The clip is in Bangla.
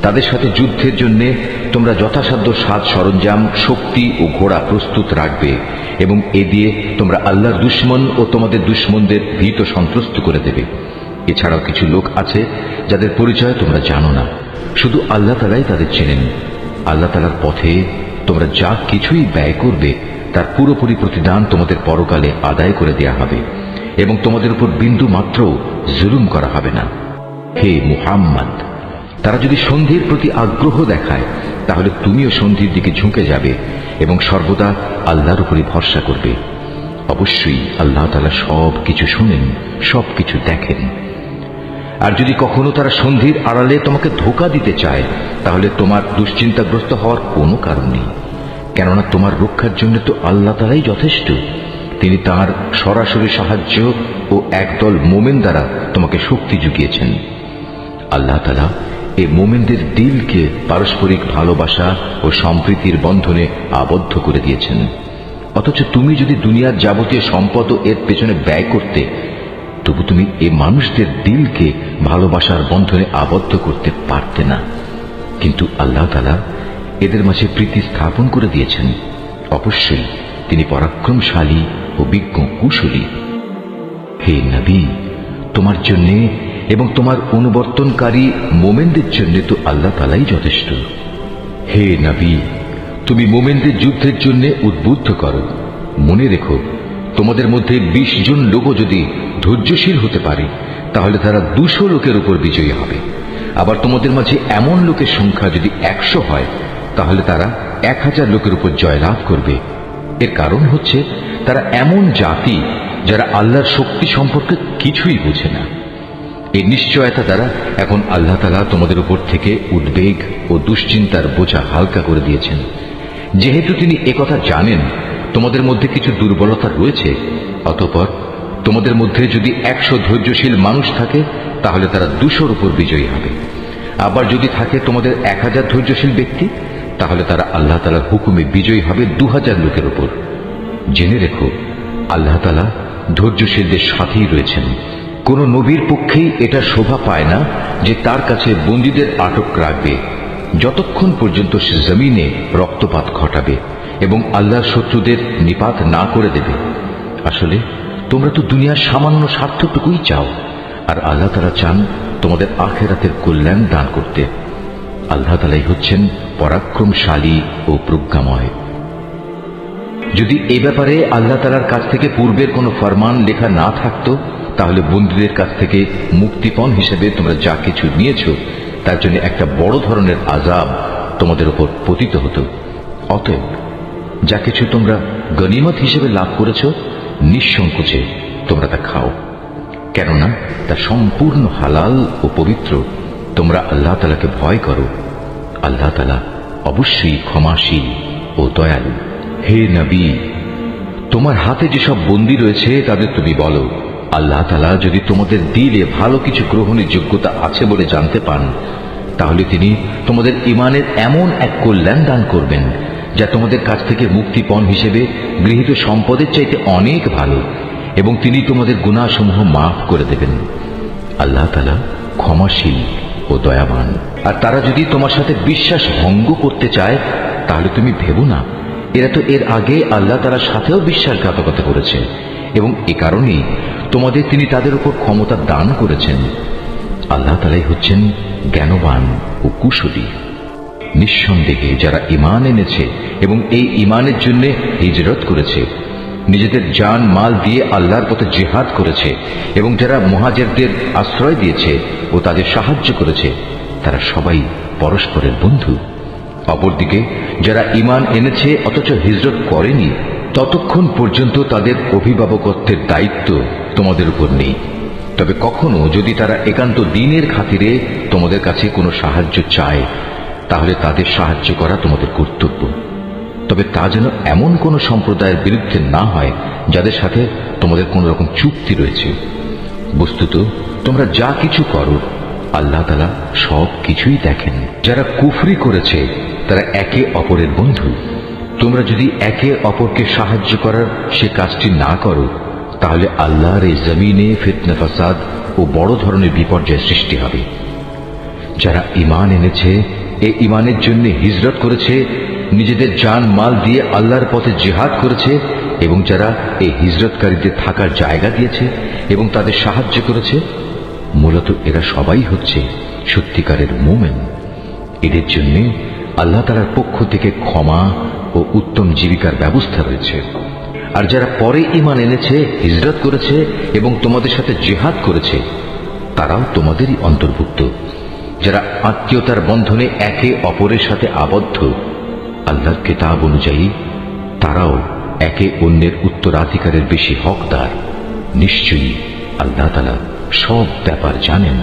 তাদের সাথে যুদ্ধের জন্য তোমরা যথাসাধ্য সাজ সরঞ্জাম, শক্তি ও ঘোড়া প্রস্তুত রাখবে এবং এ দিয়ে তোমরা আল্লাহর দুশমন ও তোমাদের দুশমনদের ভীত সন্ত্রস্ত করে দেবে। এছাড়াও কিছু লোক আছে যাদের পরিচয় তোমরা জানো না, শুধু আল্লাহ তাআলাই তাদের চেনেন। আল্লাহ তাআলার পথে তোমরা যা কিছুই ব্যয় করবে তার পুরোপুরি প্রতিদান তোমাদের পরকালে আদায় করে দেয়া হবে এবং তোমাদের উপর বিন্দু মাত্র জুলুম করা হবে না। হে মুহাম্মদ, তারা যদি সন্ধির প্রতি আগ্রহ দেখায় তাহলে তুমিও সন্ধির দিকে ঝুঁকে যাবে এবং সর্বদা আল্লাহর উপরই ভরসা করবে। অবশ্যই আল্লাহ তাআলা সব কিছু শুনেন, সব কিছু দেখেন। আর যদি কখনো তারা সন্ধির আড়ালে তোমাকে ধোঁকা দিতে চায় তাহলে তোমার দুশ্চিন্তাগ্রস্ত হওয়ার কোনো কারণ নেই, কেননা তোমার রক্ষার জন্য তো আল্লাহ তাআলাই যথেষ্ট। তিনি তাঁর সরাসরি সাহায্য ও একদল মোমেন দ্বারা তোমাকে শক্তি জুগিয়েছেন। আল্লাহ তাআলা এই মোমেনদের দিলকে পারস্পরিক ভালোবাসা ও সম্প্রীতির বন্ধনে আবদ্ধ করে দিয়েছেন। অথচ তুমি যদি দুনিয়ার যাবতীয় সম্পদ এর পেছনে ব্যয় করতে, তবু তুমি এই মানুষদের দিলকে ভালোবাসার বন্ধনে আবদ্ধ করতে পারতে না। কিন্তু আল্লাহ তাআলা এদের মাঝে প্রীতি স্থাপন করে দিয়েছেন। অবশ্যই তিনি পরাক্রমশালী ও বিজ্ঞ কুশলী। হে নবী, তোমার জন্য এবং তোমার অনুবর্তনকারী মোমেনদের জন্য তো আল্লাহ তাআলাই যথেষ্ট। হে নবী, তুমি মোমেনদের যুদ্ধের জন্য উদ্বুদ্ধ করো। মনে রেখো, তোমাদের মধ্যে 20 জন লোকও যদি ধৈর্যশীল হতে পারে তাহলে তারা 200 লোকের উপর বিজয়ী হবে। আবার তোমাদের মাঝে এমন লোকের সংখ্যা যদি 100 হয় তাহলে তারা 1000 লোকের উপর জয়লাভ করবে। এর কারণ হচ্ছে তারা এমন জাতি যারা আল্লাহর শক্তি সম্পর্কে কিছুই বোঝে না। এই নিশ্চয়তা দ্বারা এখন আল্লাহ তাআলা তোমাদের উপর থেকে উদ্বেগ ও দুশ্চিন্তার বোঝা হালকা করে দিয়েছেন। যেহেতু তিনি একথা জানেন তোমাদের মধ্যে কিছু দুর্বলতা রয়েছে, অতঃপর তোমাদের মধ্যে যদি 100 ধৈর্যশীল মানুষ থাকে তাহলে তারা 200-র উপর বিজয়ী হবে। আবার যদি থাকে তোমাদের 1000 ধৈর্যশীল ব্যক্তি তাহলে তারা আল্লাহ তাআলার হুকুমে বিজয়ী হবে 2000 লোকের উপর। জেনে রেখো, আল্লাহ তাআলা ধৈর্যশীলদের সাথেই রয়েছেন। কোন নবীর পক্ষেই এটা শোভা পায় না যে তার কাছে বন্দীদের আটক রাখবে যতক্ষণ পর্যন্ত সে জমিনে রক্তপাত ঘটাবে এবং আল্লাহর শত্রুদের নিপাত না করে দেবে। আসলে তোমরা তো দুনিয়ার সামান্য স্বার্থটুকুই চাও, আর আল্লাহ তাআলা চান তোমাদের আখিরাতের কল্যাণ দান করতে। আল্লাহ তাআলাই হচ্ছেন পরাক্রমশালী ও প্রজ্ঞাময়। যদি এ ব্যাপারে আল্লাহ তাআলার কাছ থেকে পূর্বের কোনো ফরমান লেখা না থাকতো তাহলে বন্দীদের কাছ থেকে মুক্তিপণ হিসেবে তোমরা যা কিছু নিয়েছ তার জন্য একটা বড় ধরনের আযাব তোমাদের উপর পতিত হতো। অতএব যা কিছু তোমরা গনিমত হিসেবে লাভ করেছ নিঃসংকোচে তোমরা তা খাও, কেননা তা সম্পূর্ণ হালাল ও পবিত্র। তোমরা আল্লাহ তাআলাকে ভয় করো। আল্লাহ তাআলা অবশ্যই ক্ষমাশীল ও দয়ালু। হে নবী, তোমার হাতে যেসব বন্দী রয়েছে তাদের তুমি বলো, আল্লাহ তাআলা যদি তোমাদের দিলে ভালো কিছু গ্রহণের যোগ্যতা আছে বলে জানতে পান তাহলে তিনি তোমাদের ঈমানের এমন এক কল্যাণ দান করবেন যা তোমাদের কাছ থেকে মুক্তিপণ হিসেবে গৃহীত সম্পদের চাইতে অনেক ভালো, এবং তিনি তোমাদের গুনাহসমূহ মাফ করে দেবেন। আল্লাহ তাআলা ক্ষমাশীল ও দয়াবান। আর তারা যদি তোমার সাথে বিশ্বাস ভঙ্গ করতে চায় তাহলে তুমি ভেবো না, এরা তো এর আগে আল্লাহ তাআলার সাথেও বিশ্বাসঘাতকতা করেছে এবং এ কারণেই তোমাদের তিনি তাদের উপর ক্ষমতা দান করেছেন। আল্লাহ তাআলাই হচ্ছেন জ্ঞানবান ও কুশলী। নিঃসন্দেহে যারা ঈমান এনেছে এবং এই ঈমানের জন্য হিজরত করেছে, নিজেদের জান মাল দিয়ে আল্লাহর পথে জিহাদ করেছে এবং যারা মুহাজিরদের আশ্রয় দিয়েছে ও তাদের সাহায্য করেছে, তারা সবাই পরস্পরের বন্ধু। অপরদিকে যারা ঈমান এনেছে অথচ হিজরত করেনি, ততক্ষণ পর্যন্ত তাদের অভিভাবকত্বের দায়িত্ব তোমাদের উপর নেই। তবে কখনো যদি তারা একান্ত দ্বীনের খাতিরে তোমাদের কাছে কোনো সাহায্য চায় তাহলে তাদের সাহায্য করা তোমাদের কর্তব্য। তবে তা যেন এমন কোন সম্প্রদায়ের বিরুদ্ধে না হয় যাদের সাথে তোমাদের কোন রকম চুক্তি রয়েছে। বস্তুত তোমরা যা কিছু করো আল্লাহ তাআলা সব কিছুই দেখেন। যারা কুফরি করেছে তারা একে অপরের বন্ধু। তোমরা যদি একে অপরকে সাহায্য করার সে কাজটি না করো তাহলে আল্লাহর এই জমিনে ফিতনা ফাসাদ ও বড় ধরনের বিপর্যয় সৃষ্টি হবে। যারা ঈমান এনেছে, এই ঈমানের জন্য হিজরত করেছে, নিজেদের জান মাল দিয়ে আল্লাহর পথে জিহাদ করেছে, এবং যারা এই হিজরতকারীদের থাকার জায়গা দিয়েছে এবং তাদের সাহায্য করেছে, মূলত এরা সবাই হচ্ছে সত্যিকারের মুমিন। এদের জন্য আল্লাহ তাআলার পক্ষ থেকে ক্ষমা ও উত্তম জীবিকার ব্যবস্থা রয়েছে। আর যারা পরে ঈমান এনেছে, হিজরত করেছে এবং তোমাদের সাথে জিহাদ করেছে, তারাও তোমাদেরই অন্তর্ভুক্ত। যারা আত্মীয়তার বন্ধনে একে অপরের সাথে আবদ্ধ, আল্লাহর কিতাব অনুযায়ী তারাও একে অন্যের উত্তরাধিকারের বেশি হকদার। নিশ্চয়ই আল্লাহ তাআলা সব ব্যাপার জানেন।